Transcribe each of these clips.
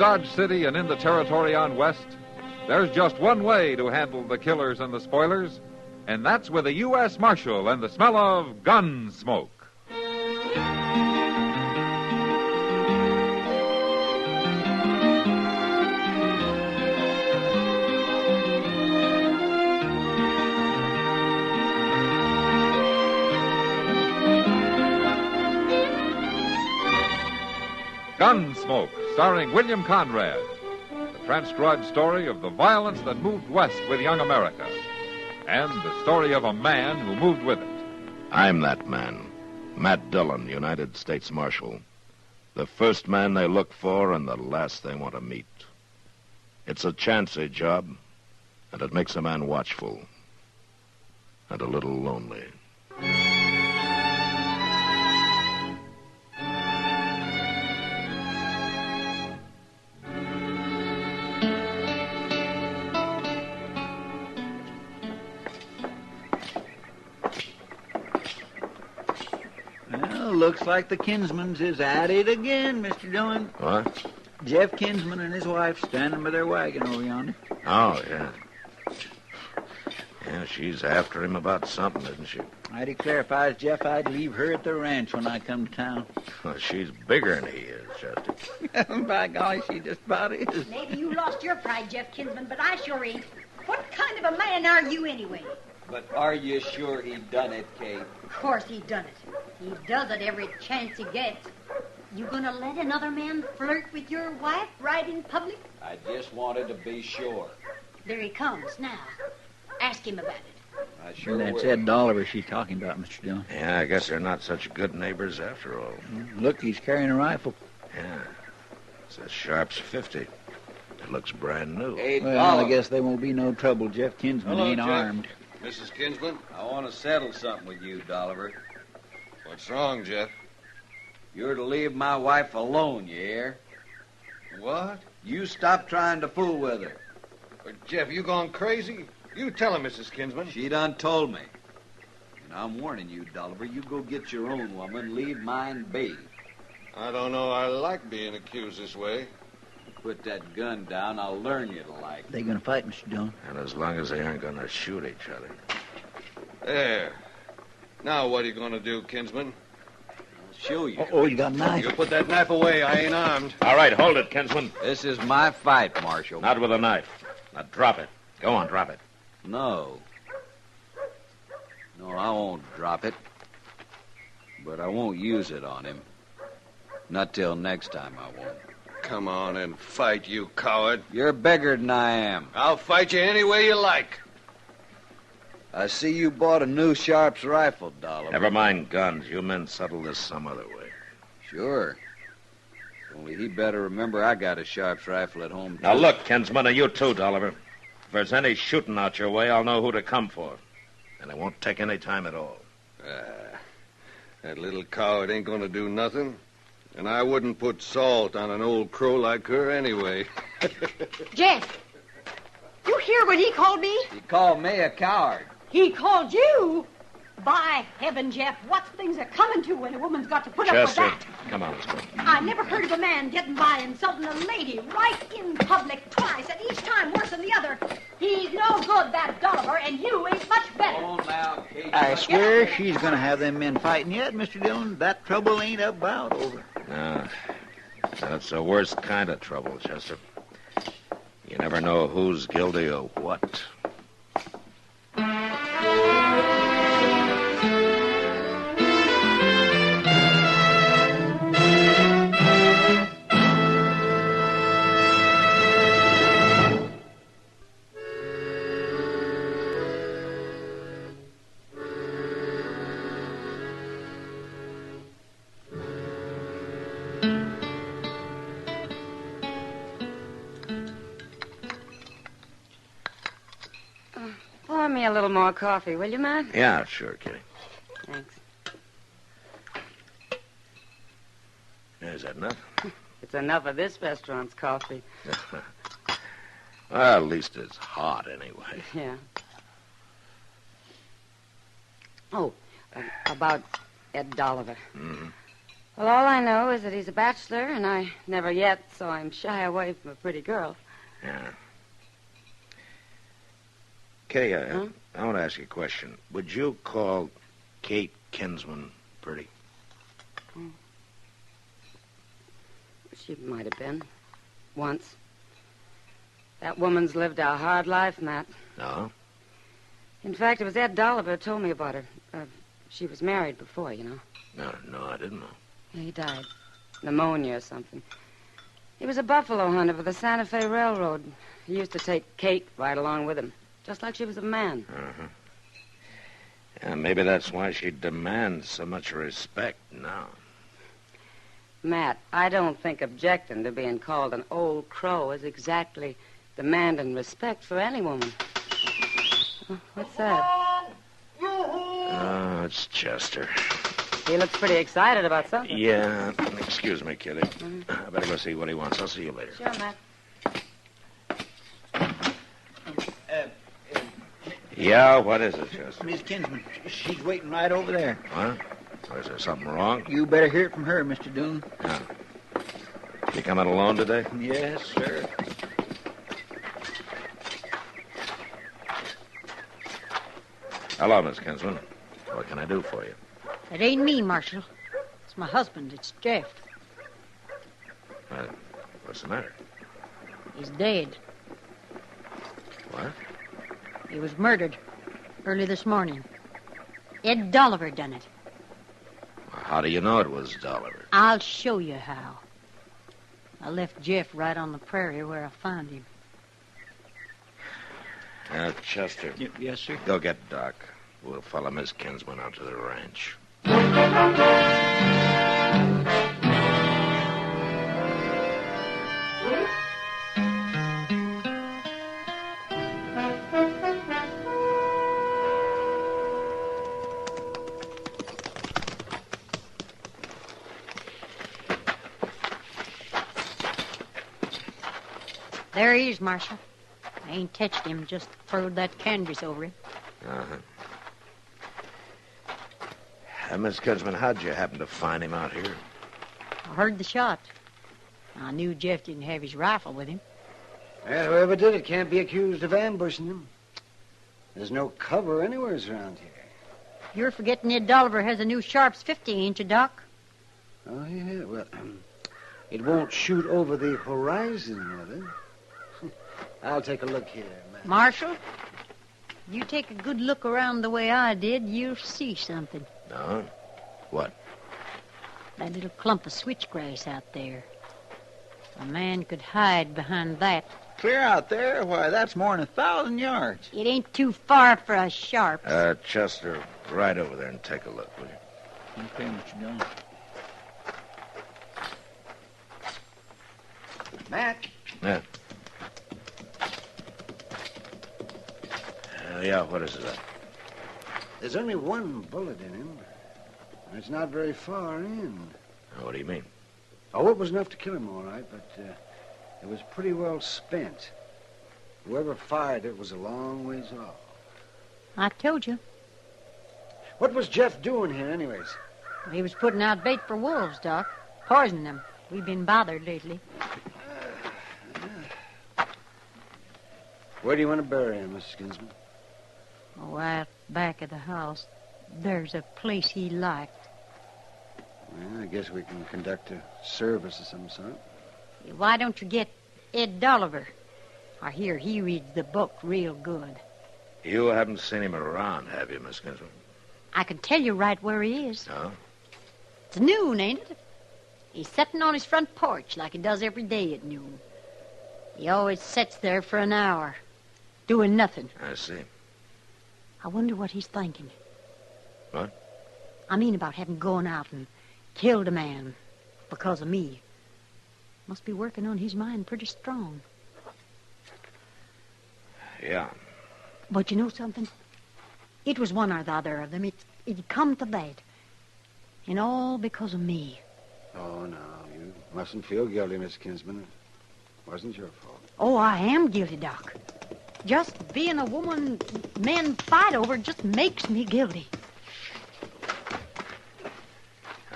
Dodge City and in the territory on West, there's just one way to handle the killers and the spoilers, and that's with a U.S. Marshal and the smell of Gunsmoke. Gunsmoke, starring William Conrad. The transcribed story of the violence that moved west with young America. And the story of a man who moved with it. I'm that man. Matt Dillon, United States Marshal. The first man they look for and the last they want to meet. It's a chancy job, and it makes a man watchful. And a little lonely. Looks like the Kinsmans is at it again, Mr. Dillon. What? Jeff Kinsman and his wife standing by their wagon over yonder. Oh, yeah. Yeah, she's after him about something, isn't she? I declare if I was Jeff, I'd leave her at the ranch when I come to town. Well, she's bigger than he is, Chester. By golly, she just about is. Maybe you lost your pride, Jeff Kinsman, but I sure ain't. What kind of a man are you anyway? But are you sure he done it, Kate? Of course he done it. He does it every chance he gets. You gonna let another man flirt with your wife right in public? I just wanted to be sure. There he comes now. Ask him about it. I sure That's will. Ed Dolliver she's talking about, Mr. Dillon. Yeah, I guess they're not such good neighbors after all. Look, he's carrying a rifle. Yeah. It's a Sharps 50. It looks brand new. Hey, Well, Dollar. I guess there won't be no trouble. Jeff Kinsman Hello, ain't Jeff. armed. Mrs. Kinsman? I want to settle something with you, Dolliver. What's wrong, Jeff? You're to leave my wife alone, you hear? What? You stop trying to fool with her. But, Jeff, you gone crazy? You tell her, Mrs. Kinsman. She done told me. And I'm warning you, Dolliver, you go get your own woman, leave mine be. I don't know I like being accused this way. Put that gun down, I'll learn you to like. They gonna fight, Mr. Dillon? And as long as they aren't going to shoot each other. There. Now what are you going to do, Kinsman? I'll show you. Oh, you got a knife. You put that knife away. I ain't armed. All right, hold it, Kinsman. This is my fight, Marshal. Not with a knife. Now drop it. Go on, drop it. No. No, I won't drop it. But I won't use it on him. Not till next time I won't. Come on and fight, you coward. You're bigger than I am. I'll fight you any way you like. I see you bought a new Sharps rifle, Dollar. Never mind guns. You men settle this some other way. Sure. Only he better remember I got a Sharps rifle at home, too. Now look, Kinsman, and you too, Dolliver. If there's any shooting out your way, I'll know who to come for. And it won't take any time at all. That little coward ain't going to do nothing. And I wouldn't put salt on an old crow like her anyway. Jeff, you hear what he called me? He called me a coward. He called you? By heaven, Jeff, what things are coming to when a woman's got to put up with Chester, that? come on, let's go. I never heard of a man getting by insulting a lady right in public twice, and each time worse than the other. He's no good, that Dolliver, and you ain't much better. Hold now, Kate. I swear she's gonna have them men fighting yet, Mr. Dillon. That trouble ain't about over. No, that's the worst kind of trouble, Chester. You never know who's guilty of what. Pour me a little more coffee, will you, Matt? Yeah, sure, Kitty. Thanks. Is that enough? It's enough of this restaurant's coffee. Well, at least it's hot anyway. Yeah. Oh, about Ed Dolliver. Mm-hmm. Well, all I know is that he's a bachelor, and I never yet saw him shy away from a pretty girl. Yeah. Kitty, I want to ask you a question. Would you call Kate Kinsman pretty? She might have been. Once. That woman's lived a hard life, Matt. No? In fact, it was Ed Dolliver who told me about her. She was married before, you know. No, I didn't know. He died. Pneumonia or something. He was a buffalo hunter for the Santa Fe Railroad. He used to take Kate right along with him, just like she was a man. Uh-huh. Yeah, maybe that's why she demands so much respect now. Matt, I don't think objecting to being called an old crow is exactly demanding respect for any woman. Oh, what's that? Oh, it's Chester. He looks pretty excited about something. Yeah. Excuse me, Kitty. I better go see what he wants. I'll see you later. Sure, Matt. Yeah, what is it, Chester? Miss Kinsman, she's waiting right over there. What? Is there something wrong? You better hear it from her, Mr. Doon. Yeah. She coming alone today? Yes, sir. Hello, Miss Kinsman. What can I do for you? It ain't me, Marshal. It's my husband. It's Jeff. What's the matter? He's dead. What? He was murdered early this morning. Ed Dolliver done it. How do you know it was Dolliver? I'll show you how. I left Jeff right on the prairie where I found him. Chester. Yes, sir. Go get Doc. We'll follow Miss Kinsman out to the ranch. There he is, Marshal. I ain't touched him, just throwed that canvas over him. Uh-huh. Miss Kinsman, how'd you happen to find him out here? I heard the shot. I knew Jeff didn't have his rifle with him. Well, whoever did it can't be accused of ambushing him. There's no cover anywhere around here. You're forgetting Ed Dolliver has a new Sharps 50, ain't you, Doc? Oh, yeah, well, it won't shoot over the horizon, Mother. I'll take a look here, man. Marshal, you take a good look around the way I did, you'll see something. No? What? That little clump of switchgrass out there. A man could hide behind that. Clear out there? Why, that's more than 1,000 yards. It ain't too far for a Sharp. Chester, right over there and take a look, will you? Okay, Mr. Dillon. Matt. Yeah. Yeah, what is it? There's only one bullet in him. And it's not very far in. What do you mean? Oh, it was enough to kill him, all right, but it was pretty well spent. Whoever fired it was a long ways off. I told you. What was Jeff doing here, anyways? He was putting out bait for wolves, Doc. Poisoning them. We've been bothered lately. Where do you want to bury him, Mrs. Kinsman? Oh, out back of the house. There's a place he liked. Well, I guess we can conduct a service of some sort. Why don't you get Ed Dolliver? I hear he reads the book real good. You haven't seen him around, have you, Miss Kinsman? I can tell you right where he is. No? It's noon, ain't it? He's sitting on his front porch like he does every day at noon. He always sits there for an hour, doing nothing. I see. I wonder what he's thinking. What? I mean about having gone out and killed a man because of me. Must be working on his mind pretty strong. Yeah. But you know something? It was one or the other of them. It come to that. And all because of me. Oh, no, you mustn't feel guilty, Miss Kinsman. It wasn't your fault. Oh, I am guilty, Doc. Just being a woman men fight over just makes me guilty.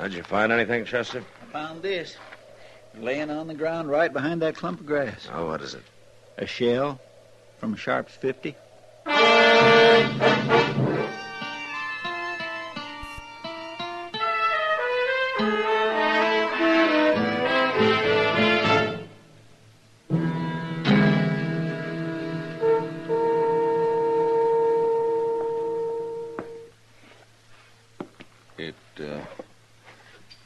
Did you find anything, Chester? I found this. Laying on the ground right behind that clump of grass. Oh, what is it? A shell from a Sharp's 50.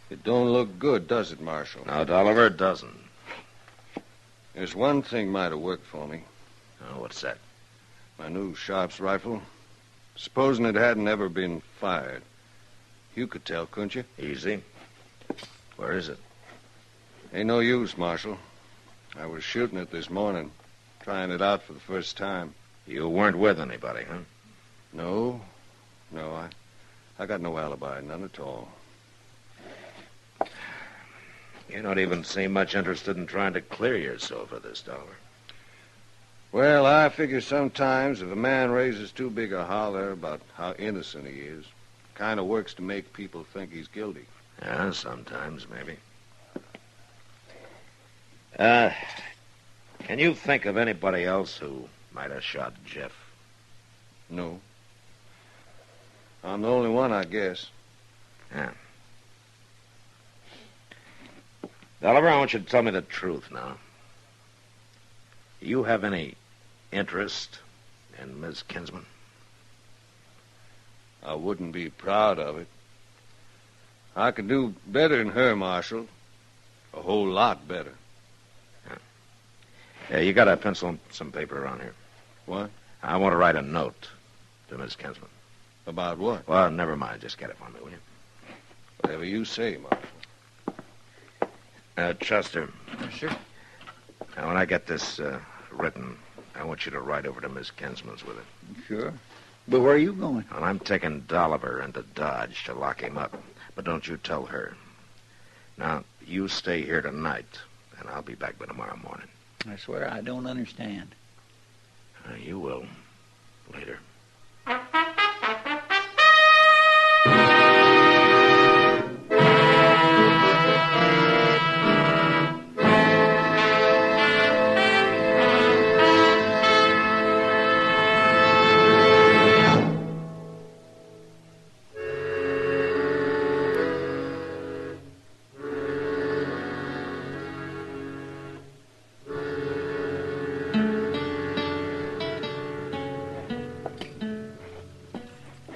It don't look good, does it, Marshal? No, Dolliver, it doesn't. There's one thing might have worked for me. Oh, what's that? My new Sharp's rifle. Supposing it hadn't ever been fired. You could tell, couldn't you? Easy. Where is it? Ain't no use, Marshal. I was shooting it this morning, trying it out for the first time. You weren't with anybody, huh? No, I got no alibi, none at all. You don't even seem much interested in trying to clear yourself of this, Dolliver. Well, I figure sometimes if a man raises too big a holler about how innocent he is, kind of works to make people think he's guilty. Yeah, sometimes, maybe. Can you think of anybody else who might have shot Jeff? No. I'm the only one, I guess. Yeah. Dolliver, I want you to tell me the truth now. Do you have any interest in Miss Kinsman? I wouldn't be proud of it. I could do better than her, Marshal. A whole lot better. Yeah, you got a pencil and some paper around here. What? I want to write a note to Miss Kinsman. About what? Well, never mind. Just get it for me, will you? Whatever you say, Marshal. Chester. Yes, sir. Now, when I get this written, I want you to ride over to Miss Kinsman's with it. Sure. But where are you going? Well, I'm taking Dolliver into Dodge to lock him up. But don't you tell her. Now, you stay here tonight, and I'll be back by tomorrow morning. I swear I don't understand. You will. Later.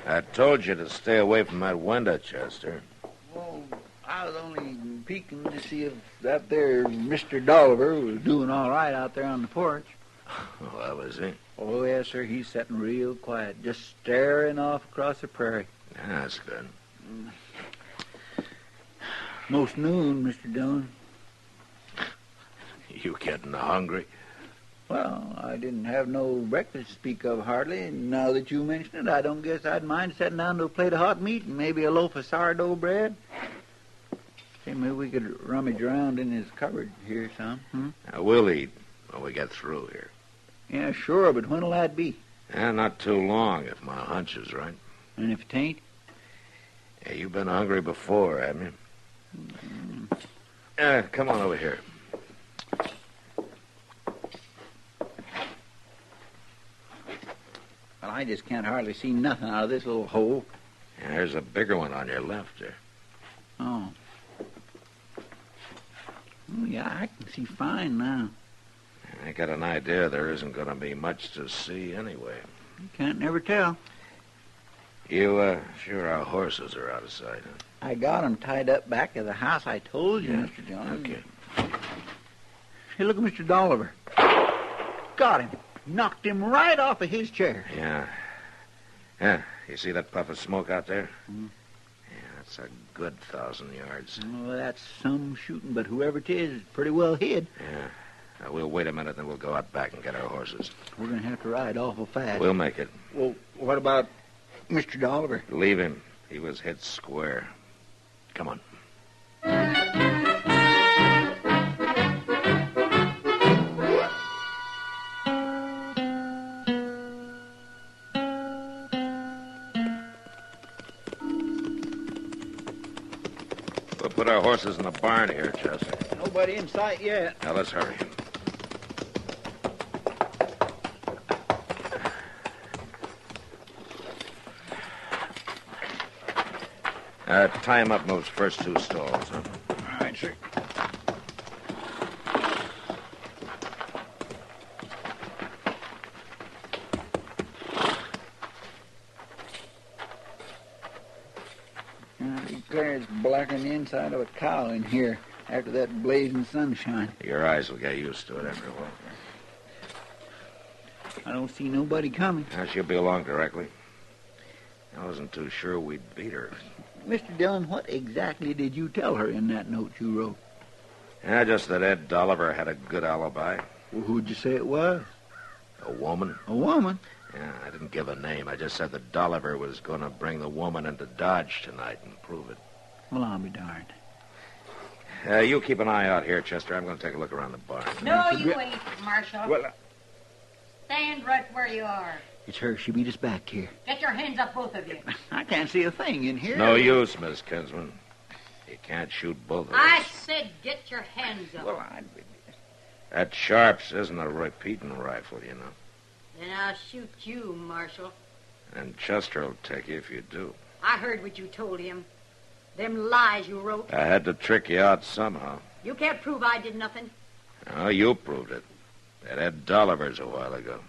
I told you to stay away from that window, Chester. Well, I was only peeking to see if that there Mr. Dolliver was doing all right out there on the porch. Well, was he? Oh, yes, sir. He's sitting real quiet, just staring off across the prairie. Yeah, that's good. Most noon, Mr. Dillon. You getting hungry? Well, I didn't have no breakfast to speak of hardly, and now that you mention it, I don't guess I'd mind sitting down to a plate of hot meat and maybe a loaf of sourdough bread. See, maybe we could rummage around in his cupboard here some. Now, we'll eat when we get through here. Yeah, sure, but when'll that be? Not too long, if my hunch is right. And if it ain't? Yeah, you've been hungry before, haven't you? Come on over here. Well, I just can't hardly see nothing out of this little hole. Yeah, there's a bigger one on your left there. Oh. Oh, yeah, I can see fine now. I got an idea there isn't going to be much to see anyway. You can't never tell. You, sure our horses are out of sight, huh? I got 'em tied up back of the house, I told you, Mr. Jones. Okay. Hey, look at Mr. Dolliver. Got him. Knocked him right off of his chair. Yeah. Yeah, you see that puff of smoke out there? Mm. Yeah, that's a good 1,000 yards. Oh, that's some shooting, but whoever it is pretty well hid. Yeah. Now, we'll wait a minute, then we'll go out back and get our horses. We're going to have to ride awful fast. We'll make it. Well, what about Mr. Dolliver? Leave him. He was hit square. Come on. put our horses in the barn here, Chester. Nobody in sight yet. Now, let's hurry. Tie him up in those first two stalls, huh? All right, sir. I declare it's blacker than the inside of a cow in here after that blazing sunshine. Your eyes will get used to it after a while. I don't see nobody coming. She'll be along directly. I wasn't too sure we'd beat her. Mr. Dillon, what exactly did you tell her in that note you wrote? Just that Ed Dolliver had a good alibi. Well, who'd you say it was? A woman? A woman? Yeah, I didn't give a name. I just said that Dolliver was going to bring the woman into Dodge tonight and prove it. Well, I'll be darned. You keep an eye out here, Chester. I'm going to take a look around the barn. No, you ain't, Marshal. Well, Stand right where you are. it's her. She beat us back here. Get your hands up, both of you. I can't see a thing in here. No use, Miss Kinsman. You can't shoot both of us. I said get your hands up. Well, I'd... That Sharps isn't a repeating rifle, you know. Then I'll shoot you, Marshal. And Chester will take you if you do. I heard what you told him. Them lies you wrote. I had to trick you out somehow. You can't prove I did nothing. Oh, you proved it. At Ed Dolliver's a while ago.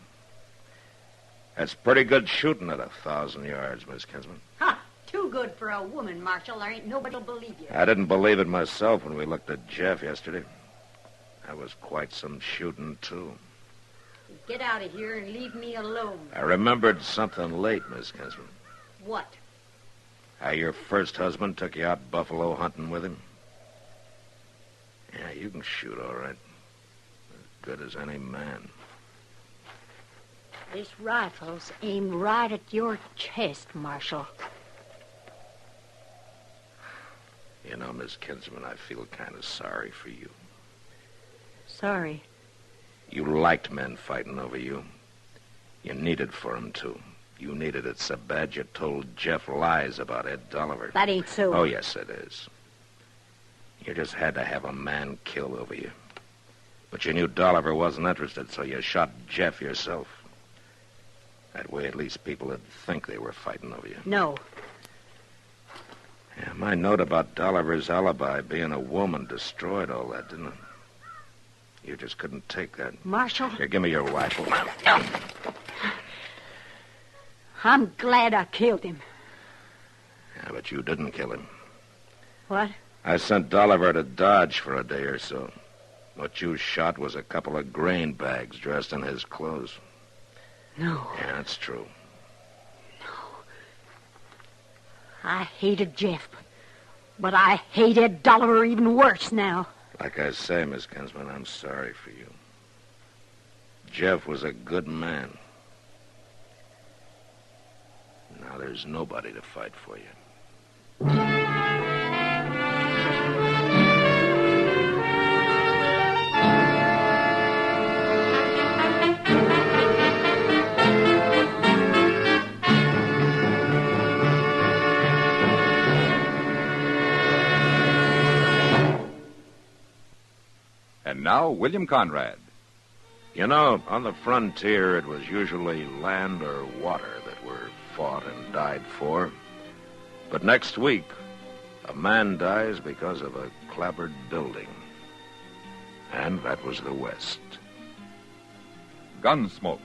That's pretty good shooting at 1,000 yards, Miss Kinsman. Ha! Too good for a woman, Marshal. There ain't nobody'll believe you. I didn't believe it myself when we looked at Jeff yesterday. That was quite some shooting, too. Get out of here and leave me alone. I remembered something late, Miss Kinsman. What? How your first husband took you out buffalo hunting with him. Yeah, you can shoot all right. As good as any man. This rifle's aimed right at your chest, Marshal. You know, Miss Kinsman, I feel kind of sorry for you. Sorry. You liked men fighting over you. You needed for 'em, too. You needed it so bad you told Jeff lies about Ed Dolliver. That ain't so. Oh, yes, it is. You just had to have a man killed over you. But you knew Dolliver wasn't interested, so you shot Jeff yourself. That way, at least people would think they were fighting over you. No. Yeah, my note about Dolliver's alibi being a woman destroyed all that, didn't it? You just couldn't take that. Marshal? Here, give me your rifle. I'm glad I killed him. Yeah, but you didn't kill him. What? I sent Dolliver to Dodge for a day or so. What you shot was a couple of grain bags dressed in his clothes. No. Yeah, that's true. I hated Jeff, but I hated Dolliver even worse now. Like I say, Miss Kinsman, I'm sorry for you. Jeff was a good man. Now there's nobody to fight for you. And now, William Conrad. You know, on the frontier, it was usually land or water that were fought and died for. But next week, a man dies because of a clapboard building. And that was the West. Gunsmoke.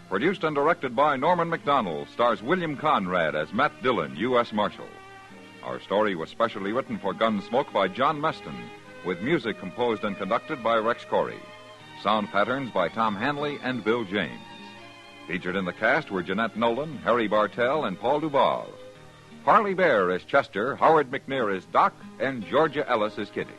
Produced and directed by Norman MacDonald, stars William Conrad as Matt Dillon, U.S. Marshal. Our story was specially written for Gunsmoke by John Meston, with music composed and conducted by Rex Corey. Sound patterns by Tom Hanley and Bill James. Featured in the cast were Jeanette Nolan, Harry Bartell, and Paul Duval. Parley Bear as Chester, Howard McNear as Doc, and Georgia Ellis as Kitty.